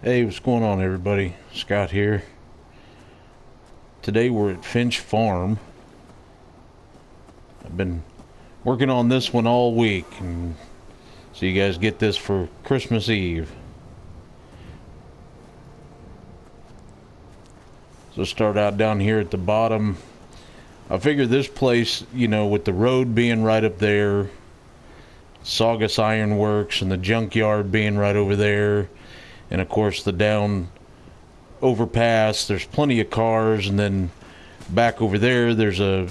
Hey, what's going on, everybody? Scott here. Today we're at Finch Farm. I've been working on this one all week, and so you guys get this for Christmas Eve. So start out down here at the bottom. I figure this place, with the road being right up there, Saugus Iron Works and the junkyard being right over there, and of course the down overpass, there's plenty of cars, and then back over there's a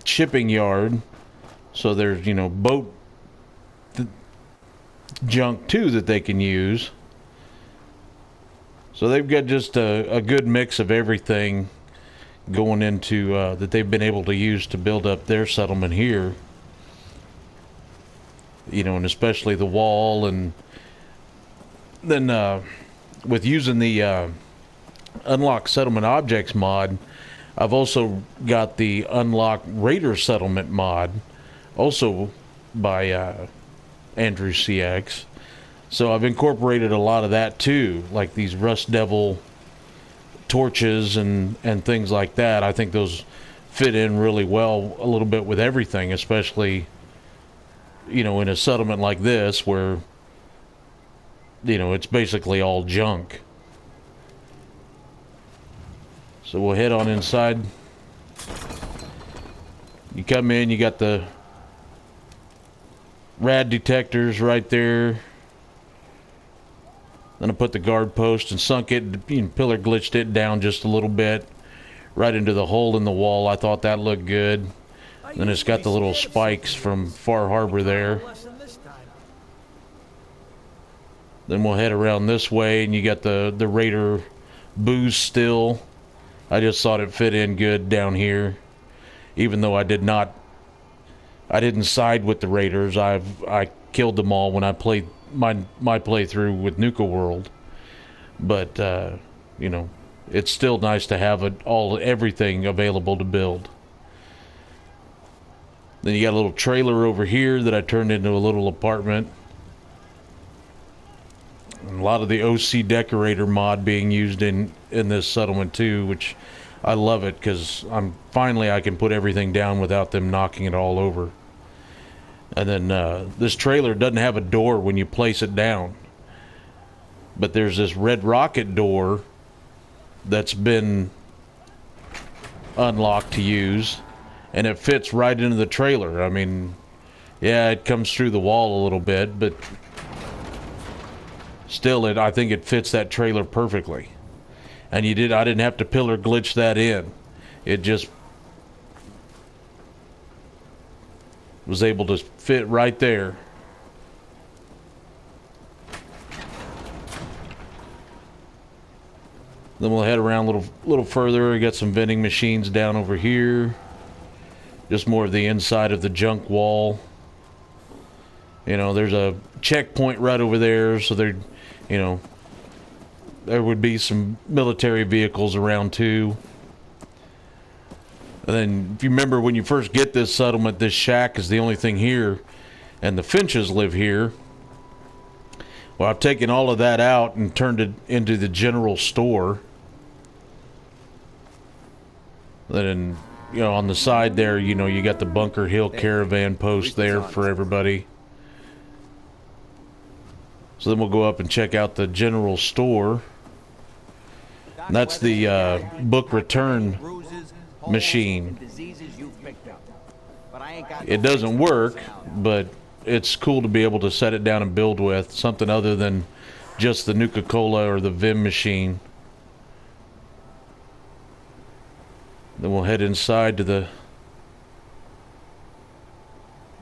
shipping yard, so there's boat junk too that they can use. So they've got just a good mix of everything going into that they've been able to use to build up their settlement here, and especially the wall. And then with using the unlock settlement objects mod, I've also got the unlock raider settlement mod, also by Andrew CX. So I've incorporated a lot of that too, like these Rust Devil torches and things like that. I think those fit in really well a little bit with everything, especially in a settlement like this where it's basically all junk. So we'll head on inside. You come in, you got the rad detectors right there. Then I put the guard post and sunk it, pillar glitched it down just a little bit, right into the hole in the wall. I thought that looked good. Then it's got the little spikes from Far Harbor there. Then we'll head around this way, and you got the Raider booze still. I just thought it fit in good down here, even though I didn't side with the Raiders. I killed them all when I played my playthrough with Nuka World, but it's still nice to have everything available to build. Then you got a little trailer over here that I turned into a little apartment. And a lot of the OC decorator mod being used in this settlement too, which I love it because I can put everything down without them knocking it all over. And then this trailer doesn't have a door when you place it down, but there's this red rocket door that's been unlocked to use, and it fits right into the trailer. I mean, yeah, it comes through the wall a little bit, but still, I think it fits that trailer perfectly. And I didn't have to pillar glitch that in. It just was able to fit right there. Then we'll head around a little further. We got some vending machines down over here. Just more of the inside of the junk wall. There's a checkpoint right over there, so there would be some military vehicles around too. And then, if you remember, when you first get this settlement, this shack is the only thing here, and the Finches live here. Well, I've taken all of that out and turned it into the general store. Then, on the side there, you got the Bunker Hill caravan post there for everybody. So then we'll go up and check out the general store. And that's the book return machine. It doesn't work, but it's cool to be able to set it down and build with something other than just the Nuka-Cola or the Vim machine. Then we'll head inside to the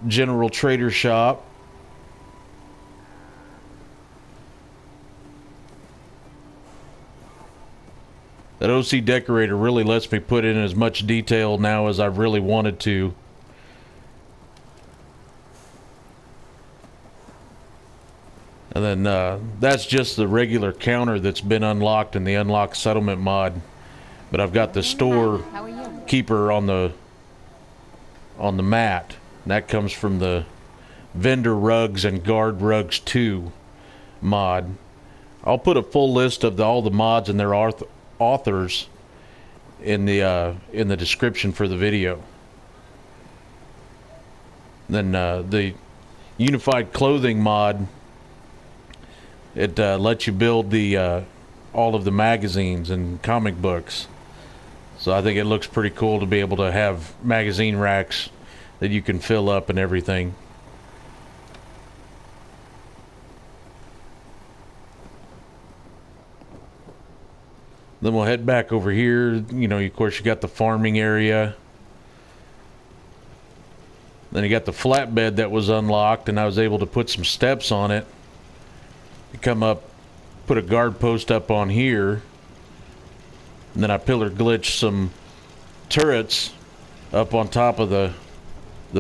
general trader shop. That OC decorator really lets me put in as much detail now as I really wanted to. And then that's just the regular counter that's been unlocked in the unlock settlement mod. But I've got the store keeper on the mat. And that comes from the vendor rugs and guard rugs 2 mod. I'll put a full list of all the mods and their authors in the description for the video. Then the unified clothing mod, it lets you build the all of the magazines and comic books. So I think it looks pretty cool to be able to have magazine racks that you can fill up and everything. Then we'll head back over here. You know, of course, you got the farming area. Then you got the flatbed that was unlocked, and I was able to put some steps on it. You come up, put a guard post up on here, and then I pillar glitched some turrets up on top of the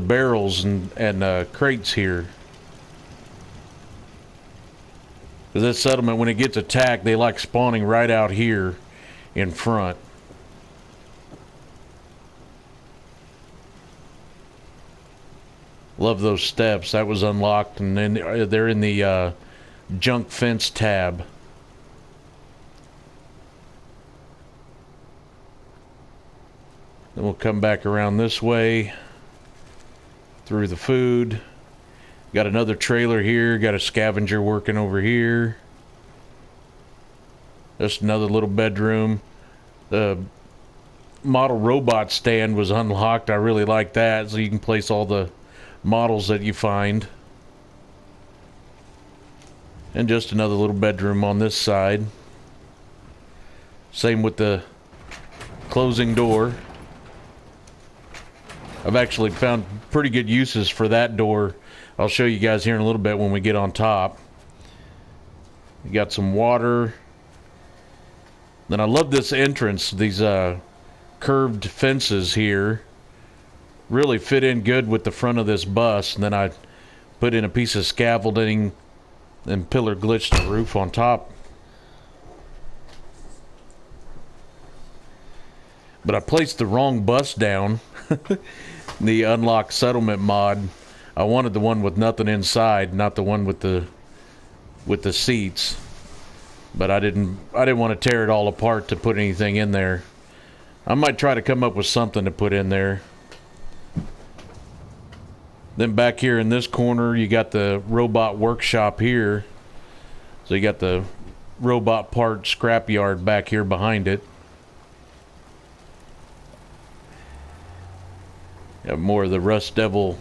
barrels and crates here. Because this settlement, when it gets attacked, they like spawning right out here in front. Love those steps. That was unlocked, and then they're in the junk fence tab. Then we'll come back around this way through the food. Got another trailer here. Got a scavenger working over here. Just another little bedroom. The model robot stand was unlocked. I really like that, so you can place all the models that you find. And just another little bedroom on this side. Same with the closing door. I've actually found pretty good uses for that door. I'll show you guys here in a little bit when we get on top. You got some water. Then I love this entrance. These curved fences here really fit in good with the front of this bus. And then I put in a piece of scaffolding and pillar glitched the roof on top. But I placed the wrong bus down. The unlocked settlement mod. I wanted the one with nothing inside, not the one with the seats. But I didn't want to tear it all apart to put anything in there. I might try to come up with something to put in there. Then back here in this corner, you got the robot workshop here. So you got the robot part scrapyard back here behind it. Have more of the Rust Devil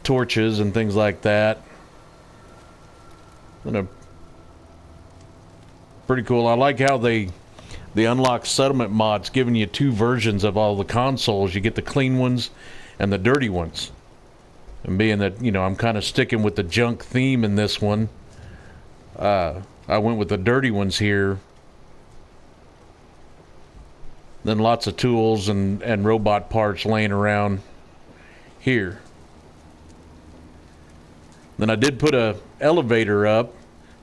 torches and things like that. Pretty cool. I like how the unlocked settlement mod's giving you two versions of all the consoles. You get the clean ones and the dirty ones. And being that, you know, I'm kind of sticking with the junk theme in this one, I went with the dirty ones here. Then lots of tools and robot parts laying around here. Then I did put a elevator up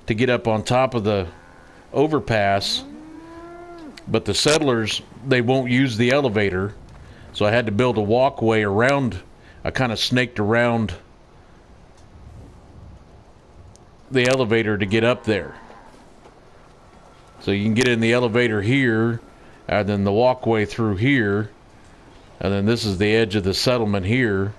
to get up on top of the overpass, but the settlers, they won't use the elevator, so I had to build a walkway around. I kind of snaked around the elevator to get up there. So you can get in the elevator here, and then the walkway through here, and then this is the edge of the settlement here.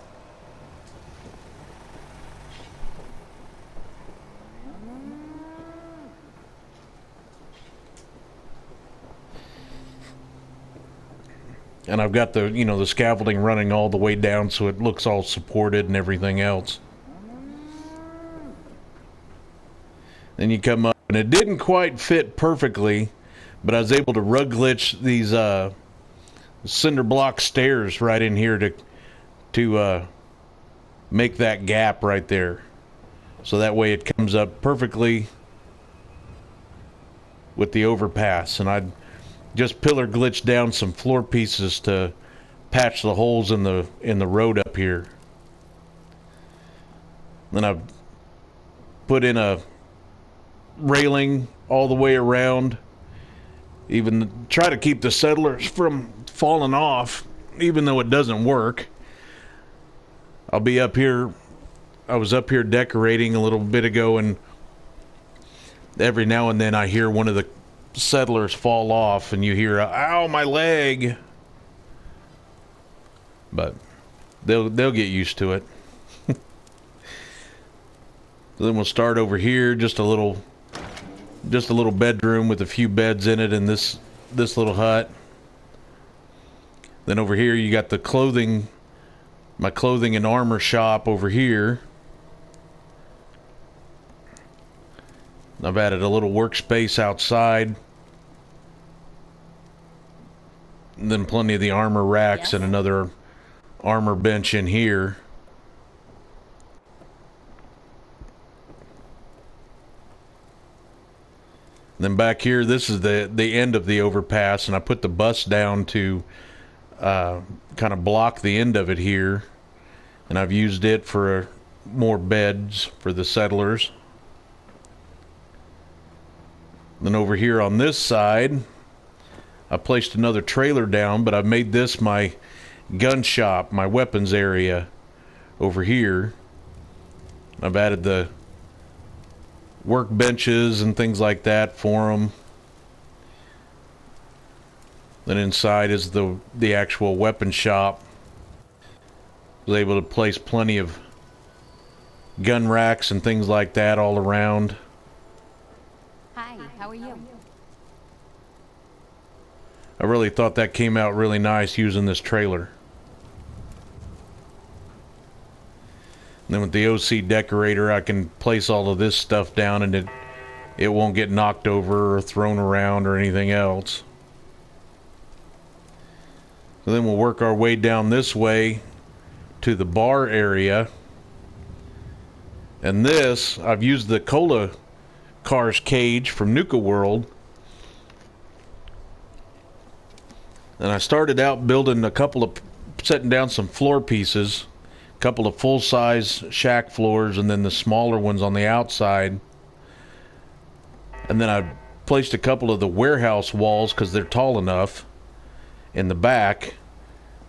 And I've got the, you know, the scaffolding running all the way down so it looks all supported and everything else. Then you come up, and it didn't quite fit perfectly, but I was able to rug glitch these cinder block stairs right in here to make that gap right there. So that way it comes up perfectly with the overpass. And I'd just pillar glitched down some floor pieces to patch the holes in the road up here. Then I've put in a railing all the way around. Even try to keep the settlers from falling off, even though it doesn't work. I'll be up here. I was up here decorating a little bit ago, and every now and then I hear one of the settlers fall off, and you hear, "Ow, my leg!" But they'll get used to it. Then we'll start over here, just a little bedroom with a few beds in it, in this little hut. Then over here you got the clothing, my clothing and armor shop over here. I've added a little workspace outside. And then plenty of the armor racks and another armor bench in here. Then back here, this is the end of the overpass, and I put the bus down to kind of block the end of it here. And I've used it for more beds for the settlers. Then over here on this side, I placed another trailer down, but I've made this my gun shop, my weapons area over here. I've added the workbenches and things like that for them. Then inside is the actual weapon shop. I was able to place plenty of gun racks and things like that all around. Hi, how are you? I really thought that came out really nice using this trailer. And then with the OC decorator, I can place all of this stuff down, and it won't get knocked over or thrown around or anything else. So then we'll work our way down this way to the bar area. And this, I've used the Cola Cars cage from Nuka World. And I started out building setting down some floor pieces. Couple of full-size shack floors, and then the smaller ones on the outside. And then I placed a couple of the warehouse walls because they're tall enough in the back.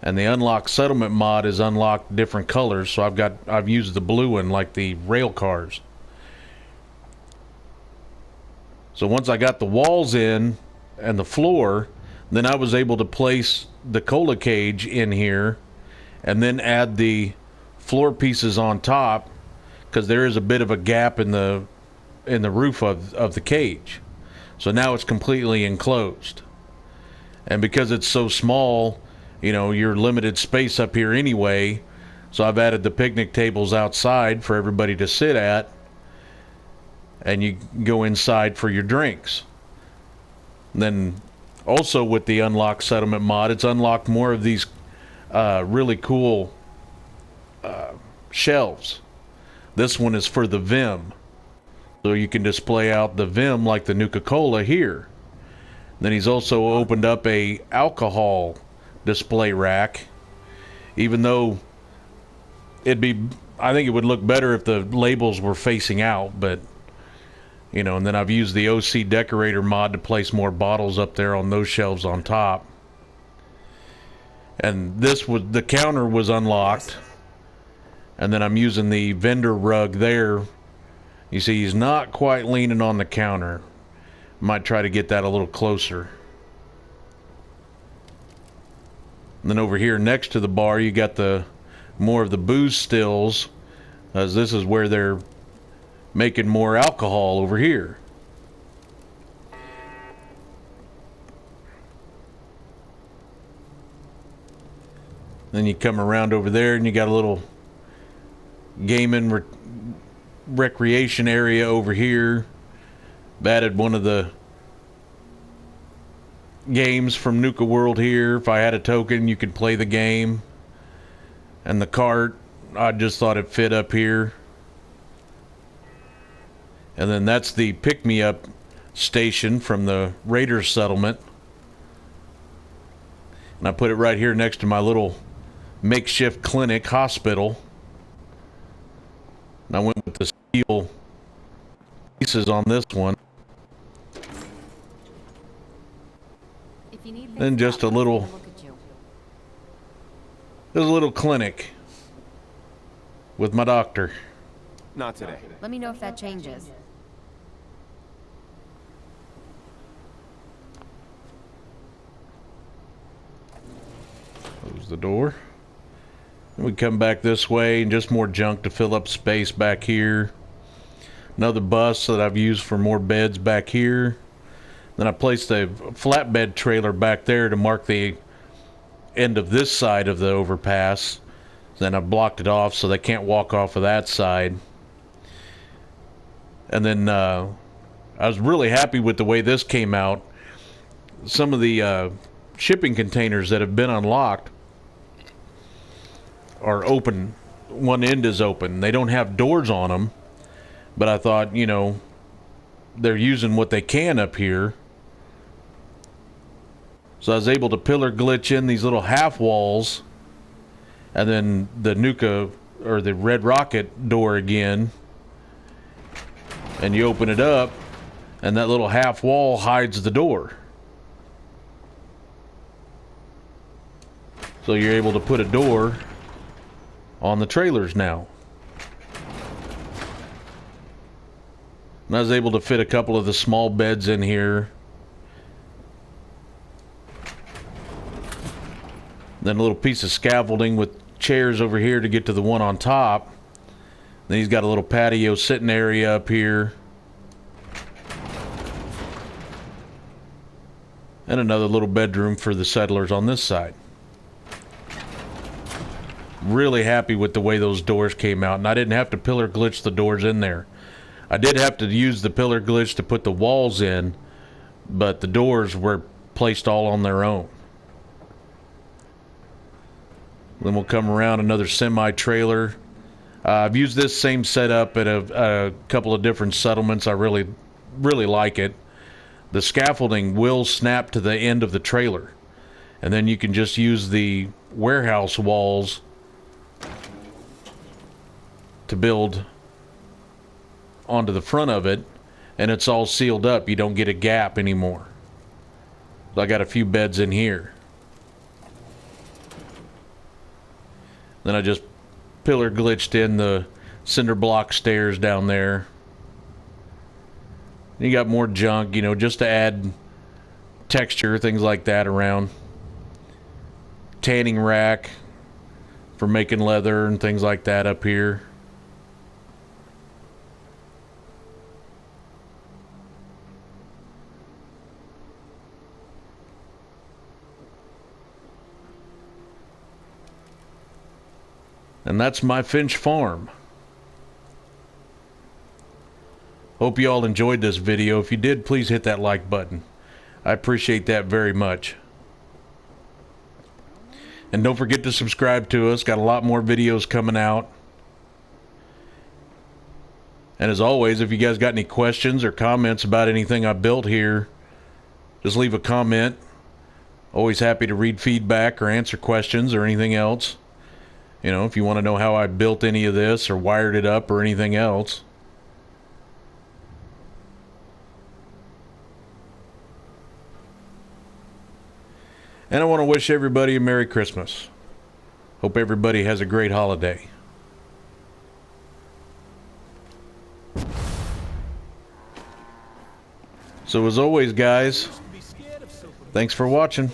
And the unlock settlement mod is unlocked different colors, so I've used the blue one like the rail cars. So once I got the walls in and the floor, then I was able to place the cola cage in here and then add the floor pieces on top, because there is a bit of a gap in the roof of the cage. So now it's completely enclosed. And because it's so small, you know, you're limited space up here anyway. So I've added the picnic tables outside for everybody to sit at, and you go inside for your drinks. And then also with the unlock settlement mod, it's unlocked more of these really cool shelves. This one is for the Vim, so you can display out the Vim like the Nuka-Cola here. Then he's also opened up a alcohol display rack, even though I think it would look better if the labels were facing out, but you know. And then I've used the OC decorator mod to place more bottles up there on those shelves on top. And the counter was unlocked. And then I'm using the vendor rug there. You see, he's not quite leaning on the counter. Might try to get that a little closer. And then over here next to the bar, you got more of the booze stills, as this is where they're making more alcohol over here. Then you come around over there and you got a little gaming recreation area over here. Added one of the games from Nuka World here. If I had a token, you could play the game. And the cart, I just thought it fit up here. And then that's the pick-me-up station from the Raiders settlement. And I put it right here next to my little makeshift clinic hospital. And I went with the steel pieces on this one. Then just a little clinic with my doctor. Not today. Let me know if that changes. Close the door. And we come back this way, and just more junk to fill up space back here. Another bus that I've used for more beds back here. Then I placed a flatbed trailer back there to mark the end of this side of the overpass. Then I blocked it off so they can't walk off of that side. And then I was really happy with the way this came out. Some of the shipping containers that have been unlocked are open. One end is open. They don't have doors on them. But I thought, you know, they're using what they can up here. So I was able to pillar glitch in these little half walls. And then the Nuka, or the Red Rocket door again. And you open it up, and that little half wall hides the door. So you're able to put a door on the trailers now. And I was able to fit a couple of the small beds in here. Then a little piece of scaffolding with chairs over here to get to the one on top. Then he's got a little patio sitting area up here. And another little bedroom for the settlers on this side. Really happy with the way those doors came out, and I didn't have to pillar glitch the doors in there. I did have to use the pillar glitch to put the walls in, but the doors were placed all on their own. Then we'll come around another semi-trailer. I've used this same setup at a couple of different settlements. I really like it. The scaffolding will snap to the end of the trailer, and then you can just use the warehouse walls to build onto the front of it, and it's all sealed up. You don't get a gap anymore. So I got a few beds in here. Then I just pillar glitched in the cinder block stairs down there. You got more junk, you know, just to add texture, things like that around. Tanning rack for making leather and things like that up here. And that's my Finch farm. Hope you all enjoyed this video. If you did, please hit that like button. I appreciate that very much. And don't forget to subscribe to us. Got a lot more videos coming out. And as always, if you guys got any questions or comments about anything I built here, just leave a comment. Always happy to read feedback or answer questions or anything else. You know, if you want to know how I built any of this or wired it up or anything else. And I want to wish everybody a Merry Christmas. Hope everybody has a great holiday. So as always, guys, thanks for watching.